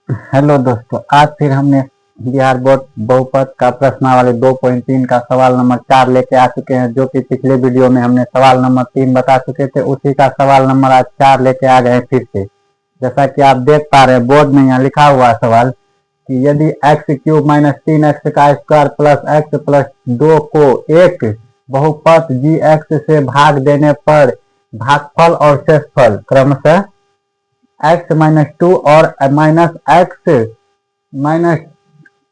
Hello दोस्तों, आज फिर हमने बिहार बोर्ड बहुपद का प्रश्नावली 2.3 का सवाल नंबर 4 लेके आ चुके हैं। जो कि पिछले वीडियो में हमने सवाल नंबर 3 बता चुके थे, उसी का सवाल नंबर आज 4 लेके आ गए हैं फिर से। जैसा कि आप देख पा रहे हैं बोर्ड में यहाँ लिखा हुआ है सवाल कि यदि एक्स क्यूब माइनस 3x का स्क्वायर प्लस एक्स प्लस 2 को एक बहुपद जी एक्स से भाग देने पर भागफल और शेषफल क्रमशः एक्स माइनस 2 और माइनस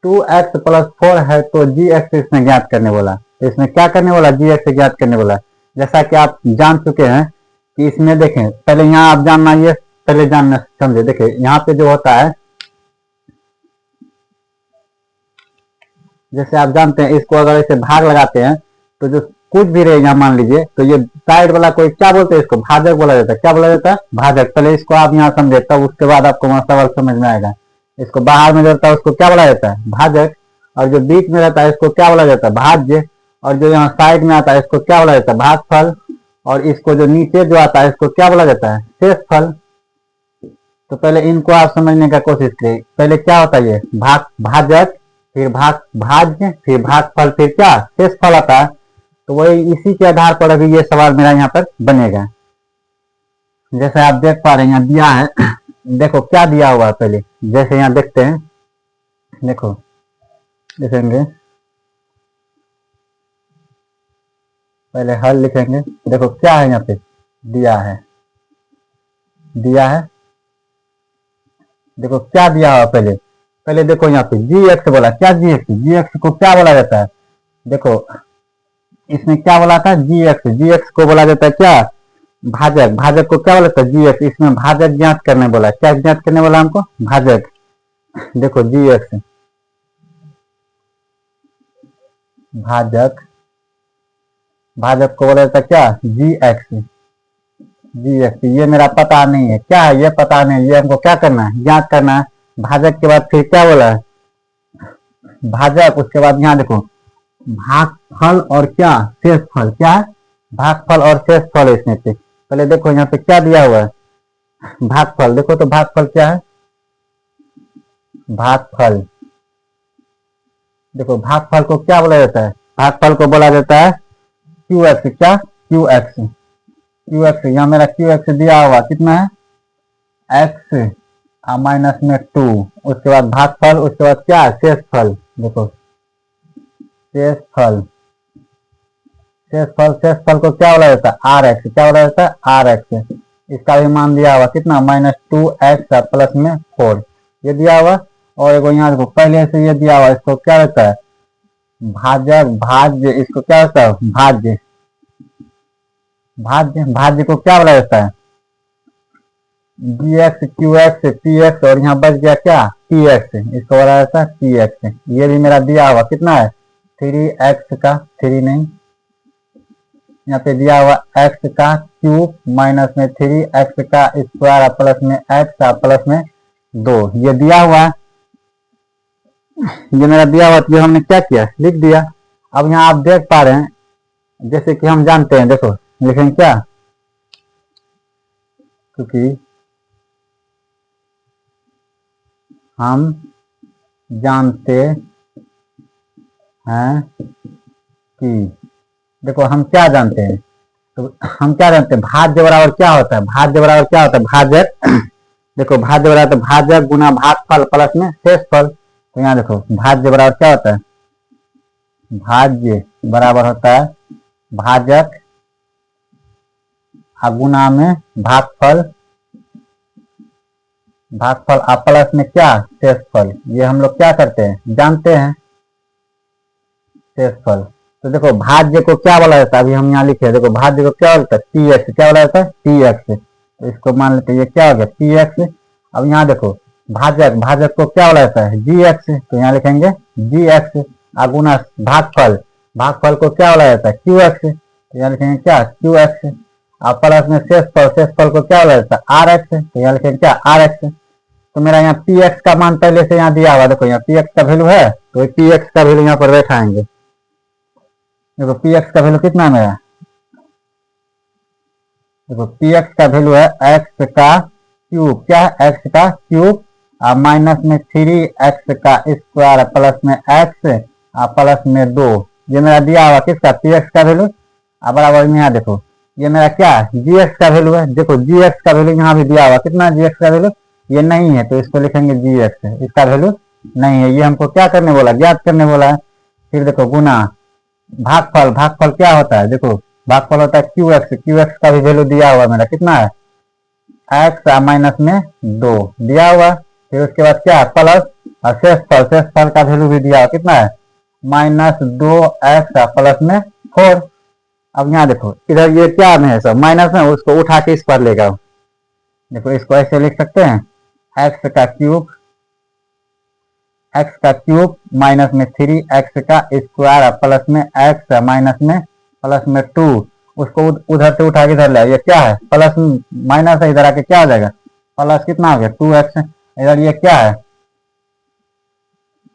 2x प्लस 4 है तो जी एक्स इसने ज्ञात करने बोला। इसमें क्या करने वाला? जी एक्स ज्ञात करने बोला। जैसा कि आप जान चुके हैं कि इसमें देखें, पहले यहाँ आप जानना, ये पहले जानना समझे। देखें यहाँ पे जो होता है, जैसे आप जानते हैं इसको अगर ऐसे भाग लगाते हैं तो जो कुछ भी रहे यहाँ मान लीजिए, तो ये साइड वाला कोई क्या बोलते हैं? इसको भाजक बोला जाता है। क्या बोला जाता है? भाजक। पहले इसको आप यहाँ समझे, तब उसके बाद आपको सवाल समझ में आएगा। इसको बाहर में रहता है उसको क्या बोला जाता है? भाजक। और जो बीच में रहता है इसको क्या बोला जाता है? भाज्य। और जो यहाँ साइड में आता है इसको क्या बोला जाता है? भागफल। और इसको जो नीचे जो आता है इसको क्या बोला जाता है? शेषफल। तो पहले इनको आप समझने का कोशिश करिए। पहले क्या होता है? ये भाजक, फिर भाज्य, फिर भागफल, फिर क्या? शेषफल आता है। तो वही इसी के आधार पर अभी ये सवाल मेरा यहाँ पर बनेगा। जैसे आप देख पा रहे हैं यहाँ दिया है, देखो क्या दिया हुआ है। पहले जैसे यहाँ देखते हैं, देखो लिखेंगे, पहले हल लिखेंगे। देखो क्या है यहाँ पे दिया है, देखो क्या दिया हुआ। पहले देखो यहाँ पे जी एक्स बोला। क्या जी एक्स? जी एक्स को क्या बोला जाता है? देखो इसमें क्या बोला था? जी एक्स को बोला जाता है क्या? भाजक। भाजक को क्या बोला था? जी एक्स। इसमें भाजक ज्ञात करने बोला। क्या ज्ञात करने बोला हमको? भाजक। देखो जी एक्स भाजक, भाजक को बोला जाता है क्या? जी एक्स। ये मेरा पता नहीं है। क्या है? ये पता नहीं। ये हमको क्या करना है? ज्ञात करना है। भाजक के बाद फिर क्या बोला है? भाजक। उसके बाद यहाँ देखो भागफल और क्या? शेषफल। क्या है? भागफल और शेषफल है इसमें पे। पहले देखो यहाँ पे क्या दिया हुआ है? भागफल। देखो तो भागफल क्या है? भागफल। देखो भागफल को क्या बोला जाता है? भागफल को बोला जाता है क्यू एक्स। क्या? Q x. यहाँ मेरा क्यू एक्स दिया हुआ कितना है? एक्स माइनस में 2। उसके बाद भागफल, उसके बाद क्या? शेषफल। देखो शेषफल को क्या बोला जाता है? R X. क्या बोला जाता है? R X. इसका भी मान दिया हुआ कितना? माइनस 2x प्लस में 4, ये दिया हुआ। और एगो यहाँ देखो पहले से ये दिया हुआ, इसको क्या रहता है? भाजक, भाज्य। इसको क्या होता है? भाज्य। भाज्य को क्या बोला जाता है? D x, Q x, P x. और यहाँ बच गया क्या? T x. इसको बोला जाता है टी एक्स। ये भी मेरा दिया हुआ कितना है? 3x का 3 नहीं, यहाँ पे दिया हुआ x का क्यूब माइनस में 3x का स्क्वायर प्लस में x प्लस में 2। ये दिया हुआ है, ये मेरा दिया हुआ। तो हमने क्या किया? लिख दिया। अब यहाँ आप देख पा रहे हैं, जैसे कि हम जानते हैं, देखो लिखेंगे क्या? क्योंकि हम जानते हैं कि, देखो हम क्या जानते हैं? तो हम क्या जानते हैं? भाज्य बराबर क्या होता है? भाज्य बराबर क्या होता है? भाजक। देखो भाज्य बराबर भाजक गुना भागफल प्लस में शेषफल। तो यहाँ देखो भाज्य बराबर क्या होता है? भाज्य बराबर होता है भाजक गुना में भागफल, प्लस में क्या? शेषफल। ये हम लोग क्या करते हैं? जानते हैं शेषफल। तो देखो भाज्य को क्या बोला जाता है? अभी हम यहाँ लिखे, देखो भाज्य को क्या बोलता है? T x. क्या बोला जाता है? T x. तो इसको मान लेते हैं ये क्या हो गया? T x. अब यहाँ देखो भाजक को क्या बोला जाता है? जी एक्स। तो यहाँ लिखेंगे जी एक्स गुना भागफल को क्या बोला जाता है? Q x. तो यहाँ लिखेंगे क्या? Q x. और प्लस में शेषफल को क्या बोला जाता है? R X. तो यहाँ लिखेंगे क्या? R X. तो मेरा यहाँ पी एक्स का मान पहले से यहाँ दिया हुआ। देखो यहाँ पी एक्स का वैल्यू है, तो पी एक्स का वैल्यू यहाँ पर बैठाएंगे। देखो पी एक्स का वैल्यू कितना है मेरा? देखो पी एक्स का वैल्यू है एक्स का क्यूब। क्या है? एक्स का क्यूब माइनस में 3x का स्क्वायर प्लस में x प्लस में 2। ये मेरा दिया हुआ किसका पी एक्स का वैल्यू। अब बराबर में यहाँ देखो ये मेरा क्या है जी एक्स का वैल्यू है। देखो जी एक्स का वैल्यू यहाँ भी दिया हुआ कितना जी एक्स का वैल्यू ये नहीं है तो इसको लिखेंगे जी एक्स है, इसका वैल्यू नहीं है। ये हमको क्या करने बोला ज्ञात करने बोला है। फिर देखो गुना भागफल, भागफल क्या होता है देखो भागफल होता है क्यू एक्स का भी वैल्यू दिया हुआ मेरा कितना है एक्स माइनस में 2 दिया हुआ। फिर उसके बाद क्या है प्लस और शेषफल का वैल्यू भी दिया हुआ कितना है -2x प्लस में 4। अब यहाँ देखो इधर ये क्या में है सब माइनस में उसको उठा के इस पर लेगा। देखो इसको ऐसे लिख सकते हैं एक्स का क्यूब माइनस में 3x का स्क्वायर प्लस में x माइनस में प्लस में 2 उसको उधर से उठा के इधर ले। ये क्या है प्लस माइनस है इधर आके क्या हो जाएगा प्लस कितना हो गया 2x। इधर ये क्या है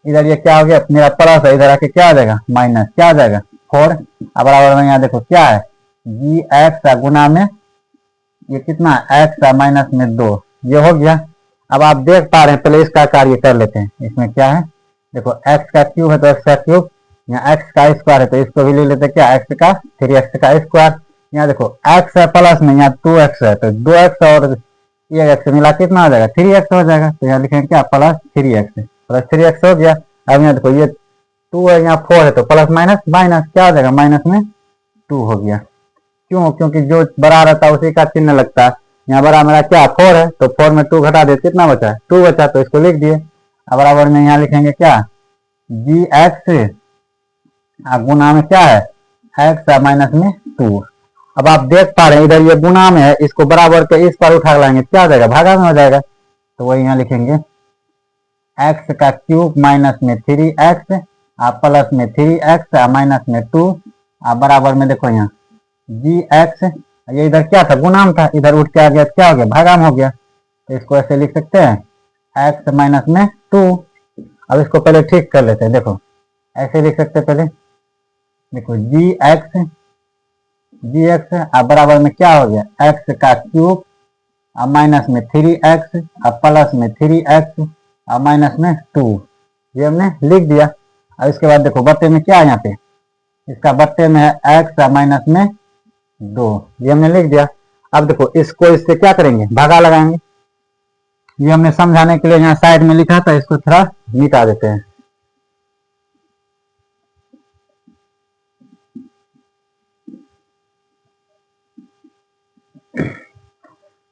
इधर ये क्या हो गया मेरा प्लस है इधर आके क्या हो जाएगा माइनस क्या हो जाएगा 4। अब बराबर में यहाँ देखो क्या है जी एक्स गुना में ये कितना एक्स माइनस में 2 ये हो गया। अब आप देख पा रहे हैं पहले इसका कार्य कर लेते हैं। इसमें क्या है देखो एक्स का क्यूब है तो एक्स का क्यूब यहाँ एक्स का स्क्वायर है तो इसको भी ले लेते हैं क्या एक्स का 3x का स्क्वायर। यहाँ देखो एक्स है प्लस में यहाँ 2x है तो 2x और ये एक्स मिला कितना हो जाएगा 3x हो जाएगा। तो यहाँ लिखेंगे क्या +3x हो गया। अब यहाँ देखो ये 2 है यहाँ 4 है तो प्लस माइनस माइनस क्या हो जाएगा माइनस में 2 हो गया। क्यों क्योंकि जो बड़ा रहता है उसी का चिन्ह लगता है। यहाँ बड़ा मेरा क्या 4 है तो 4 में 2 घटा दे कितना बचा 2 बचा तो इसको लिख दिए। अब बराबर में यहाँ लिखेंगे क्या जी एक्स गुना में क्या है एक्स माइनस में 2। अब आप देख पा रहे हैं इधर ये गुना में है इसको बराबर के इस पर उठा लाएंगे क्या हो जाएगा भागा में हो जाएगा। तो वही यहाँ लिखेंगे एक्स का क्यूब माइनस में 3x प्लस में 3x माइनस में 2 बराबर में देखो यहाँ जी एक्स ये इधर क्या था गुणाम था इधर उठ के आ गया क्या हो गया भागाम हो गया। तो इसको ऐसे लिख सकते हैं एक्स माइनस में 2। अब इसको पहले ठीक कर लेते हैं। देखो ऐसे लिख सकते हैं पहले देखो जी एक्स बराबर में क्या हो गया एक्स का क्यूब माइनस में 3x प्लस में 3x माइनस में 2 ये हमने लिख दिया। अब इसके बाद देखो बट्टे में क्या है यहाँ पे इसका बट्टे में है एक्स माइनस में 2 ये हमने लिख दिया। अब देखो इसको इससे क्या करेंगे भागा लगाएंगे। ये हमने समझाने के लिए यहाँ साइड में लिखा था इसको थोड़ा मिटा देते हैं।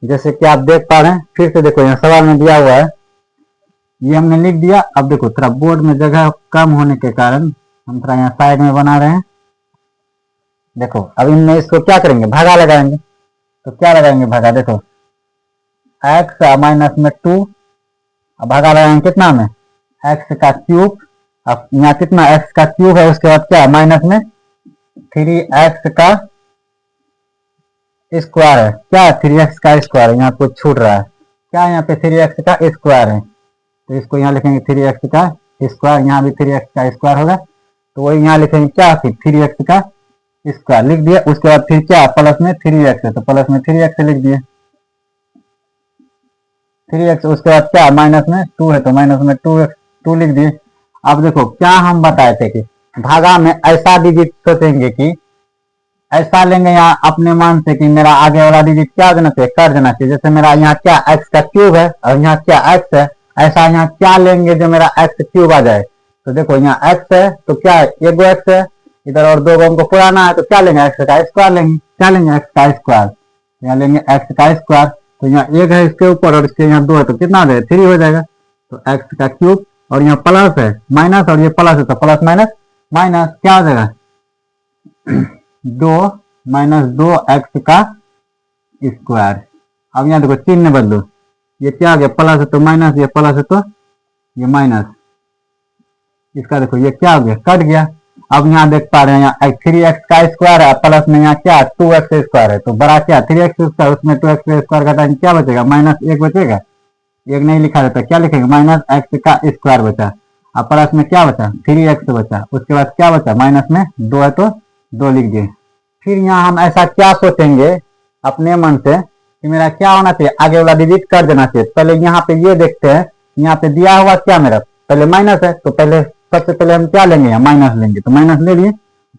जैसे कि आप देख पा रहे हैं फिर से देखो यहाँ सवाल में दिया हुआ है ये हमने लिख दिया। अब देखो थोड़ा बोर्ड में जगह कम होने के कारण हम थोड़ा यहाँ साइड में बना रहे हैं। देखो अब इनमें इसको क्या करेंगे भागा लगाएंगे। तो क्या लगाएंगे भागा देखो एक्स माइनस में 2 अब भागा लगाएंगे कितना में एक्स का क्यूब। अब यहाँ कितना एक्स का क्यूब है उसके बाद क्या माइनस में 3x का स्क्वायर है क्या 3x का स्क्वायर यहाँ कुछ छूट रहा है क्या यहाँ पे 3x का स्क्वायर है तो इसको यहाँ लिखेंगे 3x का स्क्वायर यहाँ भी 3x का स्क्वायर होगा तो वही यहाँ लिखेंगे क्या फिर 3x का स्क्वायर लिख दिया। उसके बाद फिर क्या प्लस में 3x है तो प्लस में 3x लिख दिए 3x। उसके बाद क्या माइनस में 2 है तो माइनस में 2 लिख दिए। अब देखो क्या हम बताए थे कि भागा में ऐसा डिजिट सोचेंगे कि ऐसा लेंगे यहाँ अपने मान से कि मेरा आगे वाला डिजिट क्या देना चाहिए कर देना चाहिए। जैसे मेरा यहाँ क्या x का क्यूब है और यहाँ क्या x है ऐसा यहाँ क्या लेंगे जो मेरा x क्यूब आ जाए। तो देखो यहाँ x है तो क्या एक x है इधर और 2 हमको पुराना है तो क्या लेंगे x का स्क्वायर लेंगे क्या लेंगे x का स्क्वायर यहाँ लेंगे x का स्क्वायर। तो यहाँ 1 है इसके ऊपर और इसके यहाँ 2 है तो कितना हो जाएगा 3 हो जाएगा। तो x का क्यूब और यहाँ प्लस है माइनस और ये प्लस है तो प्लस माइनस माइनस क्या हो जाएगा 2 माइनस 2x का स्क्वायर। अब यहाँ देखो चिन्ह बदलो ये क्या आ गया प्लस है तो माइनस ये प्लस है तो ये माइनस इसका देखो ये क्या हो गया कट गया। अब यहाँ देख पा रहे हैं यहाँ 3x का स्क्वायर है प्लस में यहाँ क्या 2x स्क्वायर है तो बड़ा क्या 3x स्क्वायर उसमें 2x स्क्वायर घटाएंगे क्या बचेगा -1 बचेगा। 1 नहीं लिखा रहता क्या लिखेंगे -x का स्क्वायर बचा अब प्लस में क्या बचा 3x बचा। उसके बाद क्या बचा माइनस में 2 है तो 2 लिख दिए। फिर यहाँ हम ऐसा क्या सोचेंगे अपने मन से कि मेरा क्या होना चाहिए आगे वाला डिजिट कर देना चाहिए। पहले यहाँ पे ये देखते हैं यहाँ पे दिया हुआ क्या मेरा, पहले माइनस है, तो पहले सबसे पहले हम क्या लेंगे, यहाँ माइनस लेंगे, तो माइनस ले लिए।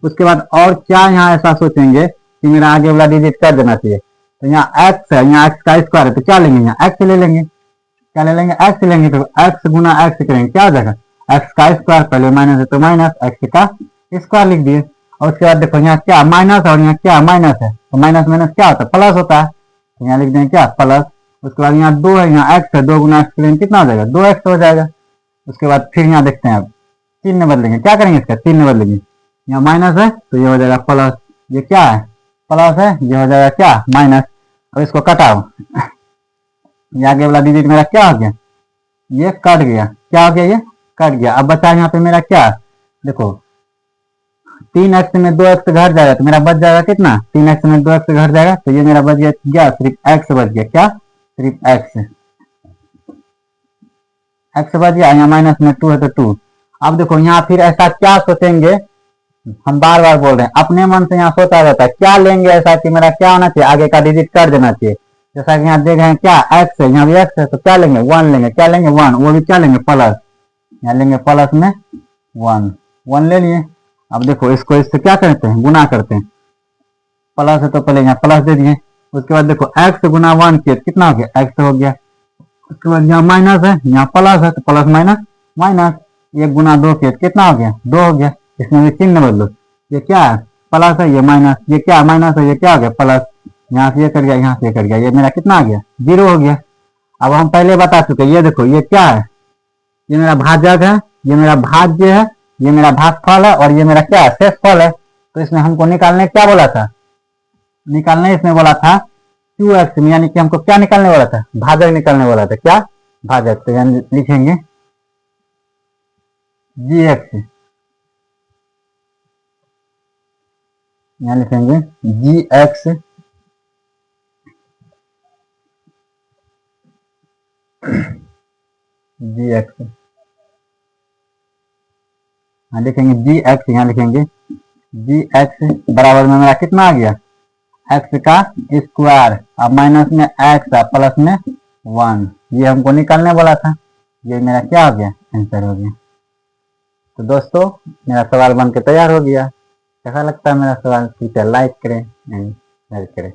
उसके बाद और क्या यहाँ ऐसा सोचेंगे कि मेरा आगे वाला डिजिट कर देना चाहिए, तो यहाँ एक्स है, यहाँ एक्स का स्क्वायर है, तो क्या लेंगे, यहाँ एक्स ले लेंगे, क्या ले लेंगे, एक्स लेंगे, तो एक्स गुना एक्स करेंगे, क्या हो जाएगा, एक्स का स्क्वायर, पहले माइनस है तो माइनस एक्स का स्क्वायर लिख दिए। और उसके बाद देखो यहाँ क्या माइनस और यहाँ क्या माइनस है, तो माइनस माइनस क्या होता है, प्लस होता है, तो यहाँ लिख देंगे क्या प्लस। उसके बाद यहाँ 2 है, यहाँ एक्स है, 2 गुना एक्स करेंगे कितना हो जाएगा, 2x हो जाएगा। उसके बाद फिर यहाँ देखते हैं अब चिन्ह बदलेंगे, क्या करेंगे इसका चिन्ह बदलेंगे, यहाँ माइनस है तो ये हो जाएगा प्लस, ये क्या है प्लस है, ये हो जाएगा क्या माइनस। अब इसको कटाओ, ये आगे वाला डिजिट मेरा क्या हो गया, ये कट गया, क्या हो गया, ये कट गया। अब बचा यहाँ पे मेरा क्या, देखो 3x में 2x घट जाएगा तो मेरा बच जाएगा कितना, 3x में 2x घट जाएगा, तो ये मेरा बच गया सिर्फ x बच गया, क्या सिर्फ x बच गया, यहाँ माइनस में 2 है तो 2। अब देखो यहाँ फिर ऐसा क्या सोचेंगे, हम बार बार बोल रहे हैं अपने मन से यहाँ सोचा जाता है, क्या लेंगे ऐसा कि मेरा क्या होना चाहिए, आगे का डिजिट कर देना चाहिए। जैसा कि यहाँ देख रहे हैं क्या x है, यहाँ भी x है, तो क्या लेंगे 1 लेंगे, क्या लेंगे 1, वो भी क्या लेंगे प्लस, यहाँ लेंगे प्लस में 1 ले लिए। अब देखो इसको इससे क्या करते हैं गुना करते हैं, प्लस है तो पहले यहाँ प्लस दे दिए। उसके बाद देखो x गुना 1 किया कितना हो गया, x हो गया। उसके बाद यहाँ माइनस है, यहाँ प्लस है तो प्लस माइनस माइनस, 1 गुना 2 किया कितना हो गया 2 हो गया। इसमें भी चिन्ह बदलो, ये क्या है प्लस है, ये माइनस, ये क्या माइनस है, ये क्या हो गया प्लस, यहाँ से ये कट गया, यहाँ से ये कट गया, ये मेरा कितना आ गया 0 हो गया। अब हम पहले बता चुके, ये देखो ये क्या है, ये मेरा भाजक है, ये मेरा भाज्य है, ये मेरा भागफल है, और ये मेरा क्या है शेषफल है। तो इसमें हमको निकालने क्या बोला था, निकालने इसमें बोला था 2x, यानी कि हमको क्या निकालने वाला था, भाजक निकालने वाला था, क्या भाजक। तो यानी लिखेंगे gx, यहाँ लिखेंगे gx gx, यहाँ लिखेंगे gx, यहाँ लिखेंगे gx बराबर में मेरा कितना आ गया x का स्क्वायर, अब माइनस में x है प्लस में 1, ये हमको निकालने वाला था, ये मेरा क्या हो गया आंसर हो गया। तो दोस्तों मेरा सवाल बन के तैयार हो गया। कैसा लगता है मेरा सवाल, कृपया लाइक करें एंड शेयर करें।